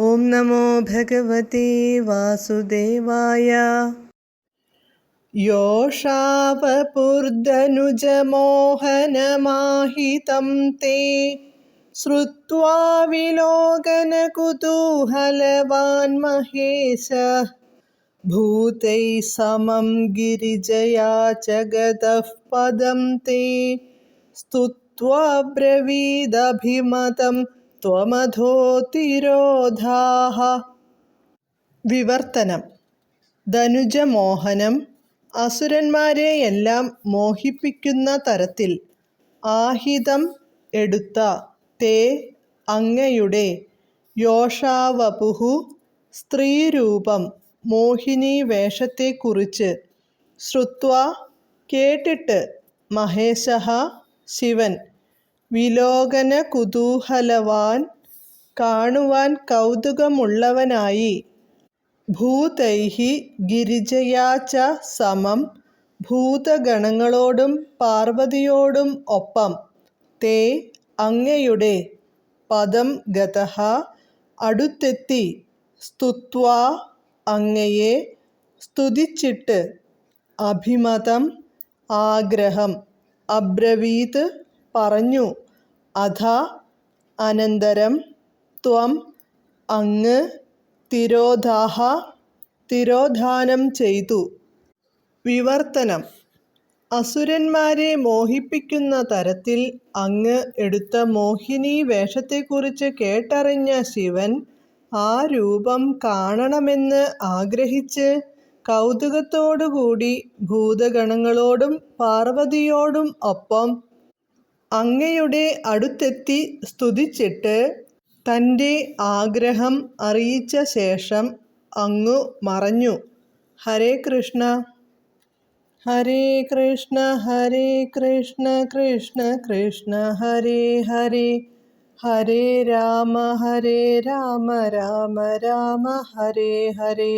ഓം നമോ ഭഗവതേ വാസുദേവായ. യോഷാവപുർധനുജമോഹനമാഹിതം തേ ശ്രുത്വാ വിലോകനകുതൂഹലവാൻ മഹേശഃ ഭൂതൈഃ സമം ഗിരിജയാ ച ഗതഃ പദം തേ സ്തുത്വാ ബ്രവീദഭിമതം ത്വമധോതിരോധാഃ. വിവർത്തനം. ധനുജമോഹനം അസുരന്മാരെയെല്ലാം മോഹിപ്പിക്കുന്ന തരത്തിൽ ആഹിതം എടുത്ത തേ അങ്ങയുടെ യോഷാവപുഃ സ്ത്രീരൂപം മോഹിനീ വേഷത്തെക്കുറിച്ച് ശ്രുത്വാ കേട്ടിട്ട് മഹേശഃ ശിവൻ വിലോകനകുതൂഹലവാൻ കാണുവാൻ കൗതുകമുള്ളവനായി ഭൂതൈഃ ഗിരിജയാ ച സമം ഭൂതഗണങ്ങളോടും പാർവതിയോടും ഒപ്പം തേ അങ്ങയുടെ പദം ഗതഃ അടുത്തെത്തി സ്തുത്വാ അങ്ങയെ സ്തുതിച്ചിട്ട് അഭിമതം ആഗ്രഹം അബ്രവീത് പറഞ്ഞു അഥ അനന്തരം ത്വം അങ്ങ് തിരോധാഃ തിരോധാനം ചെയ്തു. വിവർത്തനം. അസുരന്മാരെ മോഹിപ്പിക്കുന്ന തരത്തിൽ അങ്ങ് എടുത്ത മോഹിനീ വേഷത്തെക്കുറിച്ച് കേട്ടറിഞ്ഞ ശിവൻ ആ രൂപം കാണണമെന്ന് ആഗ്രഹിച്ച് കൗതുകത്തോടുകൂടി ഭൂതഗണങ്ങളോടും പാർവതിയോടും ഒപ്പം അങ്ങയുടെ അടുത്തെത്തി സ്തുതിച്ചിട്ട് തൻ്റെ ആഗ്രഹം അറിയിച്ച ശേഷം അങ്ങു മറഞ്ഞു. ഹരേ കൃഷ്ണ. ഹരേ കൃഷ്ണ ഹരേ കൃഷ്ണ കൃഷ്ണ കൃഷ്ണ ഹരേ ഹരേ ഹരേ രാമ രാമ രാമ ഹരേ ഹരേ.